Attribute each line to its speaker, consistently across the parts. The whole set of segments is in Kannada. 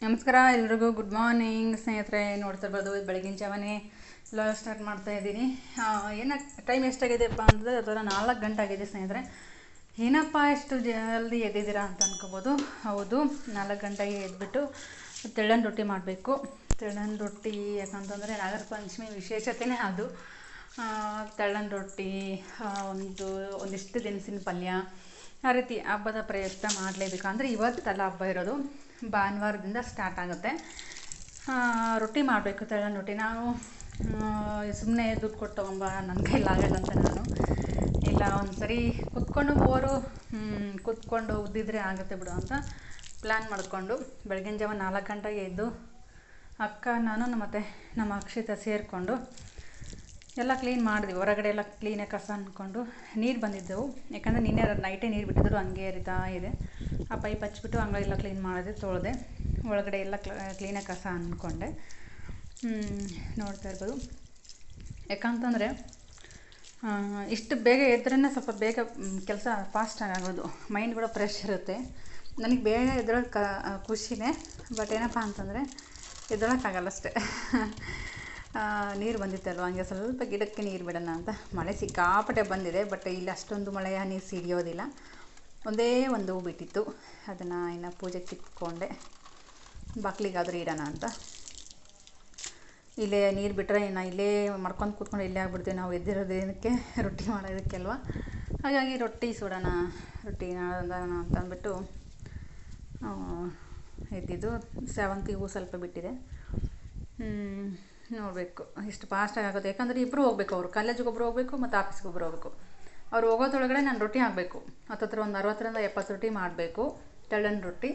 Speaker 1: ನಮಸ್ಕಾರ ಎಲ್ರಿಗೂ, ಗುಡ್ ಮಾರ್ನಿಂಗ್ ಸ್ನೇಹಿತರೆ. ನೋಡ್ತಿರ್ಬೋದು ಬೆಳಗಿನ ಜಾವನೇ ಸ್ಟಾರ್ಟ್ ಮಾಡ್ತಾ ಇದ್ದೀನಿ. ಟೈಮ್ ಎಷ್ಟಾಗಿದೆಯಪ್ಪ ಅಂದರೆ ಅದರ 4 ಗಂಟೆ ಆಗಿದೆ ಸ್ನೇಹಿತರೆ. ಏನಪ್ಪ ಎಷ್ಟು ಜಲ್ದಿ ಎದ್ದಿದ್ದೀರಾ ಅಂತ ಅನ್ಕೋಬೋದು. ಹೌದು, 4 ಗಂಟೆಗೆ ಎದ್ಬಿಟ್ಟು ತೆಳ್ಳನ ರೊಟ್ಟಿ ಮಾಡಬೇಕು. ತೆಳ್ಳನ ರೊಟ್ಟಿ ಯಾಕಂತಂದರೆ ನಾಗರ ಪಂಚಮಿ ವಿಶೇಷತೆಯೇ ಅದು. ತೆಳ್ಳನ ರೊಟ್ಟಿ, ಒಂದಿಷ್ಟು ದಿನಸಿನ ಪಲ್ಯ, ಆ ರೀತಿ ಹಬ್ಬದ ಪ್ರಯುಕ್ತ ಮಾಡಲೇಬೇಕು. ಅಂದರೆ ಇವತ್ತಲ್ಲ ಹಬ್ಬ ಇರೋದು, ಭಾನುವಾರದಿಂದ ಸ್ಟಾರ್ಟ್ ಆಗುತ್ತೆ. ರೊಟ್ಟಿ ಮಾಡಬೇಕು, ತೆಳ್ಳನ ರೊಟ್ಟಿ. ನಾನು ಸುಮ್ಮನೆ ದುಡ್ಡು ಕೊಟ್ಟು ತೊಗೊಂಬ, ನನ್ನ ಕೈಲಾಗಲ್ಲ ಅಂತ ನಾನು ಇಲ್ಲ, ಒಂದು ಸರಿ ಕೂತ್ಕೊಂಡು ಉದ್ದಿದ್ರೆ ಆಗುತ್ತೆ ಬಿಡು ಅಂತ ಪ್ಲ್ಯಾನ್ ಮಾಡಿಕೊಂಡು ಬೆಳಗಿನ ಜಾವ 4 ಗಂಟೆಗೆ ಎದ್ದು ಅಕ್ಕ, ನಾನು ಮತ್ತು ನಮ್ಮ ಅಕ್ಷಿತ ಸೇರಿಕೊಂಡು ಎಲ್ಲ ಕ್ಲೀನ್ ಮಾಡಿದ್ವಿ. ಹೊರಗಡೆ ಎಲ್ಲ ಕ್ಲೀನಾಗಿ ಕಸ ಅಂದ್ಕೊಂಡು ನೀರು ಬಂದಿದ್ದೆವು. ಯಾಕಂದರೆ ನಿನ್ನೆ ನೈಟೇ ನೀರು ಬಿಟ್ಟಿದ್ರು, ಹಂಗೆ ಹರಿತಾ ಇದೆ. ಆ ಪೈಪ್ ಹಚ್ಬಿಟ್ಟು ಅಂಗಳೆಲ್ಲ ಕ್ಲೀನ್ ಮಾಡಿದೆ, ತೊಳೆದೆ. ಒಳಗಡೆ ಎಲ್ಲ ಕ್ಲೀನಾಗಿ ಕಸ ಅಂದ್ಕೊಂಡೆ. ನೋಡ್ತಾ ಇರ್ಬೋದು. ಯಾಕಂತಂದರೆ ಇಷ್ಟು ಬೇಗ ಎದ್ರೇ ಸ್ವಲ್ಪ ಬೇಗ ಕೆಲಸ ಫಾಸ್ಟಾಗಿ ಆಗೋದು, ಮೈಂಡ್ ಕೂಡ ಫ್ರೆಶ್ ಇರುತ್ತೆ. ನನಗೆ ಬೇಗ ಎದ್ರೊಳಗೆ ಖುಷಿನೇ. ಬಟ್ ಏನಪ್ಪ ಅಂತಂದರೆ ಎದ್ದೊಳಕ್ಕಾಗಲ್ಲ ಅಷ್ಟೇ. ನೀರು ಬಂದಿತ್ತಲ್ವ, ಹಂಗೆ ಸ್ವಲ್ಪ ಗಿಡಕ್ಕೆ ನೀರು ಬಿಡೋಣ ಅಂತ. ಮಳೆ ಸಿಕ್ಕಾಪಟ್ಟೆ ಬಂದಿದೆ, ಬಟ್ ಇಲ್ಲಿ ಅಷ್ಟೊಂದು ಮಳೆಯ ನೀರು ಸಿಡಿಯೋದಿಲ್ಲ. ಒಂದೇ ಒಂದು ಹೂ ಬಿಟ್ಟಿತ್ತು, ಅದನ್ನು ಇನ್ನು ಪೂಜೆಗೆ ಕಿತ್ಕೊಂಡೆ, ಬಾಗಿಲಿಗಾದರೂ ಇಡೋಣ ಅಂತ. ಇಲ್ಲೇ ನೀರು ಬಿಟ್ಟರೆ ಇನ್ನು ಇಲ್ಲೇ ಮಾಡ್ಕೊಂಡು ಕೂತ್ಕೊಂಡು ಇಲ್ಲೇ ಆಗ್ಬಿಡ್ತೀವಿ ನಾವು, ಎದ್ದಿರೋದೇನಕ್ಕೆ ರೊಟ್ಟಿ ಮಾಡೋದಕ್ಕೆ ಅಲ್ವ. ಹಾಗಾಗಿ ರೊಟ್ಟಿ ಸುಡೋಣ, ರೊಟ್ಟಿ ಅಂತ ಅಂದ್ಬಿಟ್ಟು ಎದ್ದಿದ್ದು. ಸೇವಂತಿಗೆ ಹೂ ಸ್ವಲ್ಪ ಬಿಟ್ಟಿದೆ. ನೋಡಬೇಕು ಇಷ್ಟು ಫಾಸ್ಟಾಗಿ ಆಗೋದು. ಯಾಕಂದರೆ ಇಬ್ಬರು ಹೋಗಬೇಕು, ಅವರು ಕಾಲೇಜಿಗೆ ಒಬ್ಬರು ಹೋಗಬೇಕು ಮತ್ತು ಆಫೀಸ್ಗೆ ಒಬ್ಬರು ಹೋಗಬೇಕು. ಅವ್ರು ಹೋಗೋದ್ರೊಳಗಡೆ ನಾನು ರೊಟ್ಟಿ ಹಾಕಬೇಕು. ಹತ್ತತ್ರ ಒಂದು 60ರಿಂದ 70 ರೊಟ್ಟಿ ಮಾಡಬೇಕು, ತೆಳ್ಳನ ರೊಟ್ಟಿ.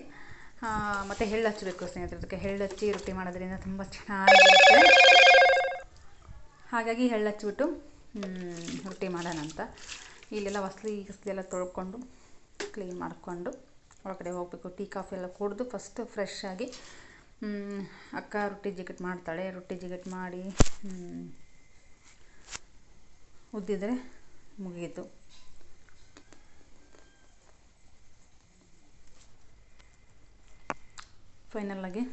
Speaker 1: ಮತ್ತು ಎಳ್ಳು ಹಚ್ಚಬೇಕು ಸ್ನೇಹಿತರೆ. ಅದಕ್ಕೆ ಎಳ್ಳು ಹಚ್ಚಿ ರೊಟ್ಟಿ ಮಾಡೋದ್ರಿಂದ ತುಂಬ ಚೆನ್ನಾಗಿರುತ್ತೆ. ಹಾಗಾಗಿ ಎಳ್ಳು ಹಚ್ಬಿಟ್ಟು ರೊಟ್ಟಿ ಮಾಡೋಣ ಅಂತ. ಇಲ್ಲೆಲ್ಲ ಹೊಸ್ಲಿ ಎಲ್ಲ ತೊಳ್ಕೊಂಡು ಕ್ಲೀನ್ ಮಾಡಿಕೊಂಡು ಒಳಗಡೆ ಹೋಗಬೇಕು. ಟೀ ಕಾಫಿ ಎಲ್ಲ ಕುಡಿದು ಫಸ್ಟು ಫ್ರೆಶ್ ಆಗಿ ಅಕ್ಕ ರೊಟ್ಟಿ ಜಿಗಟ್ ಮಾಡ್ತಾಳೆ. ರೊಟ್ಟಿ ಜಿಗಟ್ ಮಾಡಿ ಉದ್ದಿದ್ರೆ ಮುಗಿಯಿತು. ಫೈನಲ್ಲಾಗಿ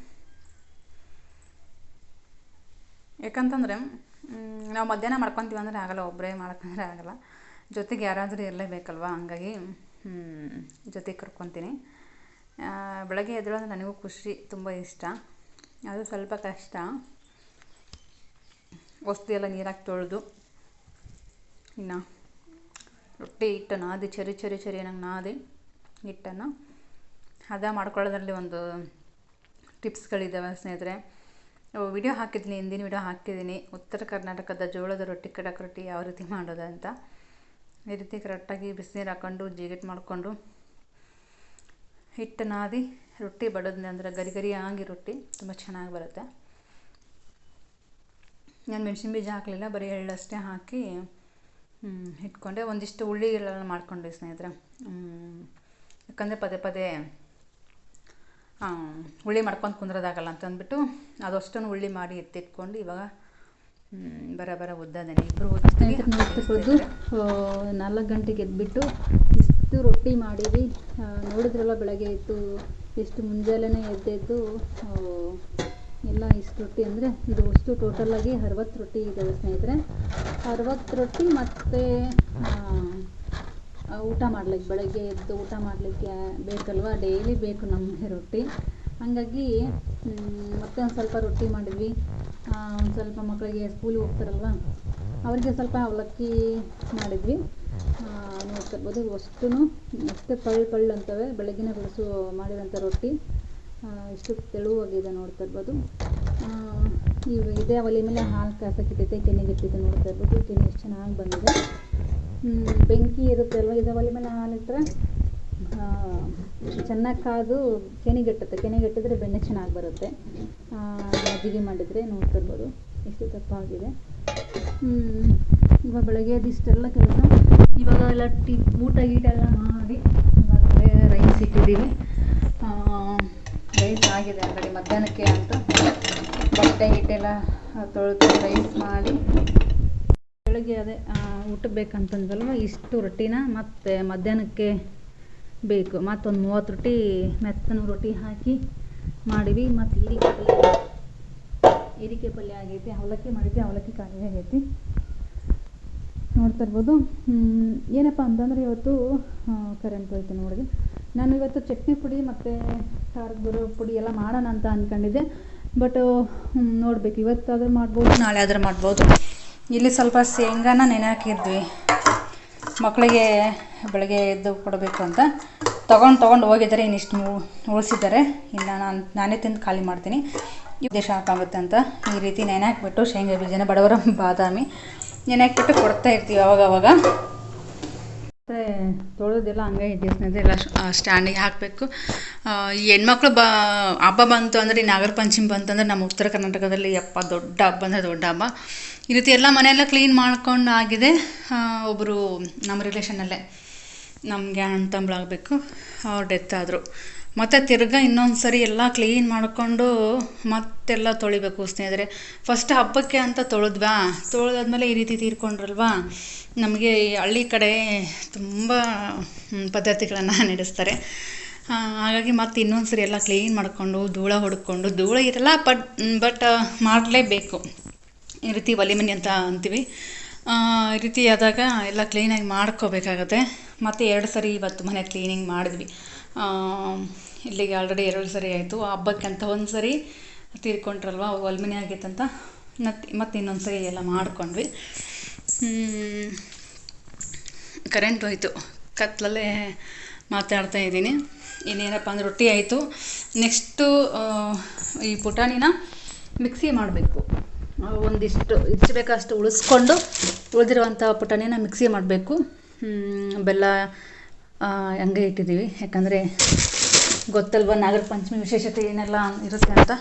Speaker 1: ಯಾಕಂತಂದರೆ ನಾವು ಮಧ್ಯಾಹ್ನ ಮಾಡ್ಕೊತೀವಿ ಅಂದರೆ ಆಗಲ್ಲ, ಒಬ್ಬರೇ ಮಾಡ್ಕೊಂಡ್ರೆ ಆಗಲ್ಲ, ಜೊತೆಗೆ ಯಾರಾದರೂ ಇರಲೇಬೇಕಲ್ವ. ಹಂಗಾಗಿ ಜೊತೆಗೆ ಕರ್ಕೊತೀನಿ. ಬೆಳಗ್ಗೆ ಎದ್ದೇಳೋದು ನನಗೂ ಖುಷಿ, ತುಂಬ ಇಷ್ಟ. ಅದು ಸ್ವಲ್ಪ ಕಷ್ಟ. ವಸ್ತು ಎಲ್ಲ ನೀರಾಗಿ ತೊಳೆದು ಇನ್ನು ರೊಟ್ಟಿ ಹಿಟ್ಟು ನಾದಿ ಚರಿ ನಂಗೆ ನಾದಿ ಹಿಟ್ಟನ್ನು ಹದ ಮಾಡ್ಕೊಳ್ಳೋದ್ರಲ್ಲಿ ಒಂದು ಟಿಪ್ಸ್ಗಳಿದ್ದಾವೆ ಸ್ನೇಹಿತರೆ. ವಿಡಿಯೋ ಹಾಕಿದ್ದೀನಿ, ಹಿಂದಿನ ವಿಡಿಯೋ ಹಾಕಿದ್ದೀನಿ. ಉತ್ತರ ಕರ್ನಾಟಕದ ಜೋಳದ ರೊಟ್ಟಿ, ಖಡಕ್ ರೊಟ್ಟಿ ಯಾವ ರೀತಿ ಮಾಡೋದು ಅಂತ. ಈ ರೀತಿ ಕರೆಕ್ಟಾಗಿ ಬಿಸಿನೀರು ಹಾಕ್ಕೊಂಡು ಜಿಗಿಟ್ ಮಾಡಿಕೊಂಡು ಹಿಟ್ಟು ನಾದಿ ರೊಟ್ಟಿ ಬಡೋದ್ನೆ ಅಂದರೆ ಗರಿ ಆಗಿ ರೊಟ್ಟಿ ತುಂಬ ಚೆನ್ನಾಗಿ ಬರುತ್ತೆ. ನಾನು ಮೆಣಸಿನ ಬೀಜ ಹಾಕಲಿಲ್ಲ, ಬರೀ ಎಳ್ಳಷ್ಟೇ ಹಾಕಿ ಇಟ್ಕೊಂಡೆ. ಒಂದಿಷ್ಟು ಉಳ್ಳಿಗೆಲ್ಲ ಮಾಡ್ಕೊಂಡೆ ಸ್ನೇಹಿತರೆ. ಯಾಕಂದರೆ ಪದೇ ಉಳ್ಳಿ ಮಾಡ್ಕೊಂಡು ಕುಂದ್ರೋದಾಗಲ್ಲ ಅಂತ ಅಂದ್ಬಿಟ್ಟು ಅದಷ್ಟನ್ನು ಉಳ್ಳಿ ಮಾಡಿ ಎತ್ತಿಟ್ಕೊಂಡು ಇವಾಗ ಬರ ಉದ್ದದೇನೆ ಇಬ್ಬರು ನೋಡ್ತಿರ್ಬೋದು. 4 ಗಂಟೆಗೆ ಎದ್ಬಿಟ್ಟು ಇಷ್ಟು ರೊಟ್ಟಿ ಮಾಡಿದ್ವಿ. ನೋಡಿದ್ರಲ್ಲ ಬೆಳಗ್ಗೆ ಇತ್ತು ಎಷ್ಟು ಮುಂಜಾನೆ ಎದ್ದೆದ್ದು ಎಲ್ಲ ಇಷ್ಟು ರೊಟ್ಟಿ ಅಂದರೆ ಇದು ಅಷ್ಟು ಟೋಟಲಾಗಿ 60 ರೊಟ್ಟಿ ಇದ್ದಾವೆ ಸ್ನೇಹಿತರೆ. 60 ರೊಟ್ಟಿ ಮತ್ತು ಊಟ ಮಾಡ್ಲಿಕ್ಕೆ, ಬೆಳಗ್ಗೆ ಎದ್ದು ಊಟ ಮಾಡಲಿಕ್ಕೆ ಬೇಕಲ್ವ, ಡೈಲಿ ಬೇಕು ನಮಗೆ ರೊಟ್ಟಿ. ಹಾಗಾಗಿ ಮತ್ತೆ ಒಂದು ಸ್ವಲ್ಪ ರೊಟ್ಟಿ ಮಾಡಿದ್ವಿ. ಒಂದು ಸ್ವಲ್ಪ ಮಕ್ಕಳಿಗೆ ಸ್ಕೂಲಿಗೆ ಹೋಗ್ತಾರಲ್ವ, ಅವರಿಗೆ ಸ್ವಲ್ಪ ಅವಲಕ್ಕಿ ಮಾಡಿದ್ವಿ. ನೋಡ್ತಿರ್ಬೋದು ಅಷ್ಟು ಎಷ್ಟು ಪಳ್ಳು ಅಂತವೆ ಬೆಳಗಿನ ಬೆಳೆಸು ಮಾಡಿರೋಂಥ ರೊಟ್ಟಿ. ಇಷ್ಟು ತೆಳುವಾಗಿದೆ ನೋಡ್ತಿರ್ಬೋದು. ಇದೇ ಒಲೆ ಮೇಲೆ ಹಾಲು ಕಾಸಕ್ಕಿಟ್ಟೈತೆ, ಕೆನೆಗಿಟ್ಟಿದೆ ನೋಡ್ತಿರ್ಬೋದು. ಕೆನೆ ಎಷ್ಟು ಚೆನ್ನಾಗಿ ಬಂದಿದೆ. ಬೆಂಕಿ ಇರುತ್ತೆ ಅಲ್ವ, ಇದೇ ಒಲೆ ಮೇಲೆ ಹಾಲಿಟ್ಟರೆ ಚೆನ್ನಾಗಿ ಕಾದು ಕೆನೆಗಟ್ಟಿದ್ರೆ ಬೆಣ್ಣೆ ಚೆನ್ನಾಗಿ ಬರುತ್ತೆ. ಮಜ್ಜಿಗೆ ಮಾಡಿದರೆ ನೋಡ್ತಿರ್ಬೋದು ಎಷ್ಟು ದಪ್ಪಾಗಿದೆ. ಇವಾಗ ಬೆಳಗ್ಗೆ ಇಷ್ಟೆಲ್ಲ ಕೆಲಸ. ಇವಾಗ ಎಲ್ಲ ಊಟ ಗೀಟ ಮಾಡಿ ಇವಾಗ ರೈಸ್ ಇಟ್ಟಿದ್ದೀವಿ. ರೈಸ್ ಆಗಿದೆ ಆಲ್ರೆಡಿ ಮಧ್ಯಾಹ್ನಕ್ಕೆ ಅಂತ. ಬಟ್ಟೆ ಗಿಟ್ಟೆಲ್ಲ ತೊಳೆದು ರೈಸ್ ಮಾಡಿ ಬೆಳಗ್ಗೆ ಅದೇ ಊಟಕ್ಕೆ ಬೇಕಂತಂದ್ವಲ್ವ, ಇಷ್ಟು ರೊಟ್ಟಿನ ಮತ್ತು ಮಧ್ಯಾಹ್ನಕ್ಕೆ ಬೇಕು. ಮತ್ತೊಂದು 30 ರೊಟ್ಟಿ ಮೆತ್ತನ ರೊಟ್ಟಿ ಹಾಕಿ ಮಾಡಿವಿ. ಮತ್ತು ಹೀರಿಕಾಯಿ ಪಲ್ಯ ಆಗೈತಿ. ಅವಲಕ್ಕಿ ಮಾಡಿದ್ವಿ, ಅವಲಕ್ಕಿ ಖಾಲಿ ಆಗೈತಿ. ನೋಡ್ತಾ ಇರ್ಬೋದು. ಏನಪ್ಪ ಅಂತಂದರೆ ಇವತ್ತು ಕರೆಂಟ್ ಹೋಯ್ತು ನೋಡಿ. ನಾನು ಇವತ್ತು ಚಟ್ನಿ ಪುಡಿ ಮತ್ತು ಖಾರದ ಪುಡಿ ಎಲ್ಲ ಮಾಡೋಣ ಅಂತ ಅಂದ್ಕೊಂಡಿದ್ದೆ. ಬಟ್ ನೋಡ್ಬೇಕು, ಇವತ್ತಾದ್ರೂ ಮಾಡ್ಬೋದು, ನಾಳೆ ಆದರೂ ಮಾಡ್ಬೋದು. ಇಲ್ಲಿ ಸ್ವಲ್ಪ ಶೇಂಗಾನ ನೆನೆ ಹಾಕಿದ್ವಿ, ಮಕ್ಕಳಿಗೆ ಬೆಳಗ್ಗೆ ಎದ್ದು ಕೊಡಬೇಕು ಅಂತ. ತೊಗೊಂಡು ಹೋಗಿದ್ದಾರೆ, ಇನ್ನಿಷ್ಟು ಉಳಿಸಿದ್ದಾರೆ. ಇನ್ನು ನಾನೇ ತಿಂದು ಖಾಲಿ ಮಾಡ್ತೀನಿ. ಇದು ಸಾಕಾಗುತ್ತೆ ಅಂತ ಈ ರೀತಿ ನೆನೆ ಹಾಕ್ಬಿಟ್ಟು ಶೇಂಗಾ ಬೀಜನ ಬಡವರ ಬಾದಾಮಿ ನೆನೆ ಹಾಕ್ಬಿಟ್ಟು ಕೊಡ್ತಾ ಇರ್ತೀವಿ ಅವಾಗವಾಗ. ಮತ್ತು ತೊಳೆದೆಲ್ಲ ಹಂಗೆ ಇದೆ ಸ್ನೇಹಿತರೆ, ಎಲ್ಲ ಸ್ಟ್ಯಾಂಡಿಗೆ ಹಾಕಬೇಕು. ಈ ಹೆಣ್ಮಕ್ಳು ಹಬ್ಬ ಬಂತು ಅಂದರೆ, ನಾಗರ ಪಂಚಮಿ ಬಂತಂದರೆ ನಮ್ಮ ಉತ್ತರ ಕರ್ನಾಟಕದಲ್ಲಿ ದೊಡ್ಡ ಹಬ್ಬ ಅಂದರೆ ದೊಡ್ಡ ಹಬ್ಬ. ಈ ರೀತಿ ಎಲ್ಲ ಮನೆಯೆಲ್ಲ ಕ್ಲೀನ್ ಮಾಡ್ಕೊಂಡು ಆಗಿದೆ. ಒಬ್ಬರು ನಮ್ಮ ರಿಲೇಷನಲ್ಲೇ ನಮಗೆ ಅಣ್ಣ ತಮ್ಮಳಾಗಬೇಕು, ಅವ್ರು ಡೆತ್ ಆದರು. ಮತ್ತು ತಿರ್ಗಾ ಇನ್ನೊಂದು ಸರಿ ಎಲ್ಲ ಕ್ಲೀನ್ ಮಾಡಿಕೊಂಡು ಮತ್ತೆಲ್ಲ ತೊಳಿಬೇಕು ಸ್ನೇಹಿತರೆ. ಫಸ್ಟ್ ಹಬ್ಬಕ್ಕೆ ಅಂತ ತೊಳೆದಾದ್ಮೇಲೆ ಈ ರೀತಿ ತೀರ್ಕೊಂಡ್ರಲ್ವಾ. ನಮಗೆ ಹಳ್ಳಿ ಕಡೆ ತುಂಬ ಪದ್ಧತಿಗಳನ್ನು ನಡೆಸ್ತಾರೆ. ಹಾಗಾಗಿ ಮತ್ತೆ ಇನ್ನೊಂದು ಸರಿ ಎಲ್ಲ ಕ್ಲೀನ್ ಮಾಡಿಕೊಂಡು ಧೂಳ ಹೊಡ್ಕೊಂಡು, ಧೂಳ ಇರಲ್ಲ ಬಟ್ ಮಾಡಲೇಬೇಕು. ಈ ರೀತಿ ಒಲೆ ಮನೆ ಅಂತ ಅಂತೀವಿ. ಈ ರೀತಿ ಆದಾಗ ಎಲ್ಲ ಕ್ಲೀನಾಗಿ ಮಾಡ್ಕೋಬೇಕಾಗತ್ತೆ. ಮತ್ತು 2 ಸರಿ ಇವತ್ತು ಮನೆ ಕ್ಲೀನಿಂಗ್ ಮಾಡಿದ್ವಿ. ಇಲ್ಲಿಗೆ ಆಲ್ರೆಡಿ 2 ಸರಿ ಆಯಿತು. ಹಬ್ಬಕ್ಕೆ ಅಂತ ಒಂದು ಸರಿ ತೀರ್ಕೊಂಡ್ರಲ್ವ, ಒಲೆ ಮನೆ ಆಗೈತಂತ ಮತ್ತು ಇನ್ನೊಂದು ಸರಿ ಎಲ್ಲ ಮಾಡ್ಕೊಂಡ್ವಿ. ಕರೆಂಟ್ ಹೋಯ್ತು, ಕತ್ತಲಲ್ಲೇ ಮಾತಾಡ್ತಾ ಇದ್ದೀನಿ. ಇನ್ನೇನಪ್ಪ ಅಂದರೆ ರೊಟ್ಟಿ ಆಯಿತು. ನೆಕ್ಸ್ಟು ಈ ಪುಟಾಣಿನ ಮಿಕ್ಸಿ ಮಾಡಬೇಕು. ಇಷ್ಟು ಬೇಕಷ್ಟು ಉಳಿಸ್ಕೊಂಡು ಉಳಿದಿರುವಂಥ ಪುಟಾಣಿನ ಮಿಕ್ಸಿ ಮಾಡಬೇಕು. ಬೆಲ್ಲ ಹಂಗೆ ಇಟ್ಟಿದ್ದೀವಿ, ಯಾಕಂದರೆ ಗೊತ್ತಲ್ವ ನಾಗರ ಪಂಚಮಿ ವಿಶೇಷತೆ ಏನೆಲ್ಲ ಇರುತ್ತೆ ಅಂತ.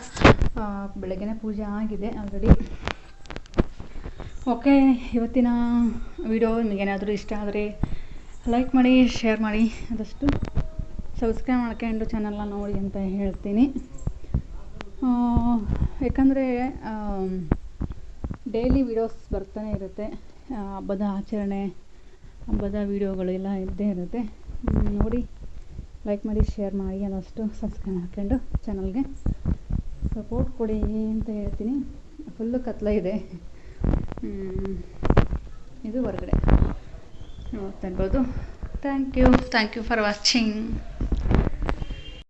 Speaker 1: ಬೆಳಗ್ಗೆನೇ ಪೂಜೆ ಆಗಿದೆ ಆಲ್ರೆಡಿ. ಓಕೆ, ಇವತ್ತಿನ ವಿಡಿಯೋ ನಿಮಗೇನಾದರೂ ಇಷ್ಟ ಆದರೆ ಲೈಕ್ ಮಾಡಿ, ಶೇರ್ ಮಾಡಿ, ಆದಷ್ಟು ಸಬ್ಸ್ಕ್ರೈಬ್ ಮಾಡ್ಕೊಂಡು ಚಾನಲ್ನ ನೋಡಿ ಅಂತ ಹೇಳ್ತೀನಿ. ಯಾಕಂದರೆ ಡೈಲಿ ವೀಡಿಯೋಸ್ ಬರ್ತಾನೆ ಇರುತ್ತೆ. ಹಬ್ಬದ ಆಚರಣೆ, ಹಬ್ಬದ ವೀಡಿಯೋಗಳು ಎಲ್ಲ ಇದ್ದೇ ಇರುತ್ತೆ. ನೋಡಿ, ಲೈಕ್ ಮಾಡಿ, ಶೇರ್ ಮಾಡಿ, ಆದಷ್ಟು ಸಬ್ಸ್ಕ್ರೈಬ್ ಮಾಡ್ಕೊಂಡು ಚಾನಲ್ಗೆ ಸಪೋರ್ಟ್ ಕೊಡಿ ಅಂತ ಹೇಳ್ತೀನಿ. ಫುಲ್ಲು ಕತ್ಲ ಇದೆ, ಇದು ಹೊರಗಡೆ ನೋಡ್ತಾ ಇರ್ಬೋದು. Thank you for watching.